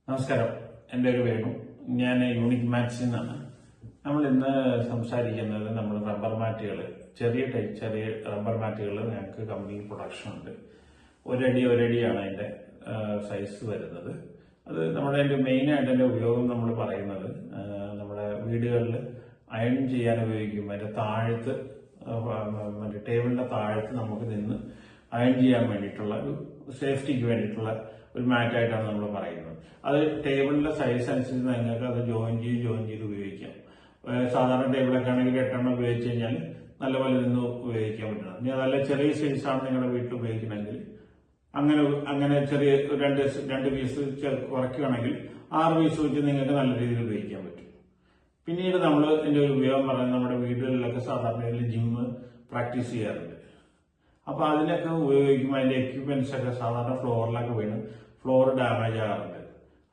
നമസ്കാരം, എൻ്റെ ഒരു വേണു. ഞാൻ യൂണിക് മാറ്റ്സിൽ നിന്നാണ്. നമ്മൾ ഇന്ന് സംസാരിക്കുന്നത് നമ്മൾ റബ്ബർ മാറ്റുകൾ, ചെറിയ റബ്ബർ മാറ്റുകൾ ഞങ്ങൾക്ക് കമ്പനിയിൽ പ്രൊഡക്ഷൻ ഉണ്ട്. ഒരടിയാണ് അതിൻ്റെ സൈസ് വരുന്നത്. അത് നമ്മുടെ മെയിനായിട്ട് അതിൻ്റെ ഉപയോഗം നമ്മൾ പറയുന്നത് നമ്മുടെ വീടുകളിൽ അയൺ ചെയ്യാൻ ഉപയോഗിക്കും. അതിൻ്റെ താഴത്ത് മറ്റേ ടേബിളിൻ്റെ താഴത്ത് നമുക്ക് നിന്ന് അയൺ ചെയ്യാൻ വേണ്ടിയിട്ടുള്ള ഒരു സേഫ്റ്റിക്ക് വേണ്ടിയിട്ടുള്ള ഒരു മാറ്റായിട്ടാണ് നമ്മൾ പറയുന്നത്. അത് ടേബിളിന്റെ സൈസ് അനുസരിച്ച് നിങ്ങൾക്ക് അത് ജോയിൻ ചെയ്ത് ഉപയോഗിക്കാം. സാധാരണ ടേബിളൊക്കെ ആണെങ്കിൽ 8 എണ്ണം ഉപയോഗിച്ച് കഴിഞ്ഞാൽ നല്ലപോലെ നിന്ന് ഉപയോഗിക്കാൻ പറ്റണം. ഇനി അതല്ല ചെറിയ സൈസാണ് നിങ്ങളുടെ വീട്ടിൽ ഉപയോഗിക്കണമെങ്കിൽ അങ്ങനെ ചെറിയ രണ്ട് പീസ് കുറയ്ക്കുകയാണെങ്കിൽ 6 പീസ് വെച്ച് നിങ്ങൾക്ക് നല്ല രീതിയിൽ ഉപയോഗിക്കാൻ പറ്റും. പിന്നീട് നമ്മൾ ഇതിന്റെ ഒരു ഉപയോഗം പറയുന്നത് നമ്മുടെ വീടുകളിലൊക്കെ സാധാരണ ജിമ്മ് പ്രാക്ടീസ് ചെയ്യാറുണ്ട്. അപ്പൊ അതിനൊക്കെ ഉപയോഗിക്കുമ്പോൾ അതിന്റെ എക്യുപ്മെന്റ്സ് ഒക്കെ സാധാരണ ഫ്ലോറിലൊക്കെ വീണ് ഫ്ലോർ ഡാമേജ് ആകാറുണ്ട്.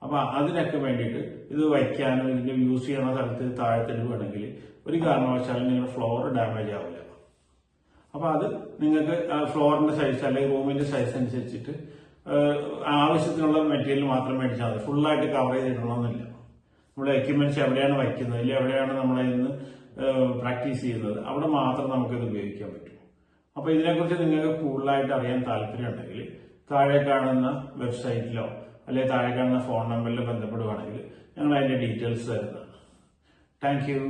അപ്പൊ അതിനൊക്കെ വേണ്ടിയിട്ട് ഇത് വയ്ക്കാനും ഇതിന്റെ യൂസ് ചെയ്യുന്ന സ്ഥലത്ത് താഴത്തിടുകയാണെങ്കിൽ ഒരു കാരണവശാലും നിങ്ങളുടെ ഫ്ലോർ ഡാമേജ് ആവില്ല. അപ്പൊ അത് നിങ്ങൾക്ക് ഫ്ലോറിന്റെ സൈസ് അല്ലെങ്കിൽ റൂമിന്റെ സൈസ് അനുസരിച്ചിട്ട് ആവശ്യത്തിനുള്ള മെറ്റീരിയൽ മാത്രം മേടിച്ചാൽ മതി. ഫുള്ളായിട്ട് കവർ ചെയ്തിടണമെന്നില്ല. നമ്മുടെ എക്യുപ്മെന്റ്സ് എവിടെയാണ് വയ്ക്കുന്നത്, ഇല്ല എവിടെയാണ് നമ്മളെ ഇന്ന് പ്രാക്ടീസ് ചെയ്യുന്നത്, അവിടെ മാത്രം നമുക്കിത് ഉപയോഗിക്കാൻ പറ്റും. അപ്പൊ ഇതിനെക്കുറിച്ച് നിങ്ങൾക്ക് കൂടുതലായിട്ട് അറിയാൻ താല്പര്യമുണ്ടെങ്കിൽ താഴെ കാണുന്ന വെബ്സൈറ്റിലോ അല്ലെങ്കിൽ താഴെ കാണുന്ന ഫോൺ നമ്പറിലോ ബന്ധപ്പെടുകയാണെങ്കിൽ ഞങ്ങൾ അതിന്റെ ഡീറ്റെയിൽസ് തരുന്നതാണ്. Thank you.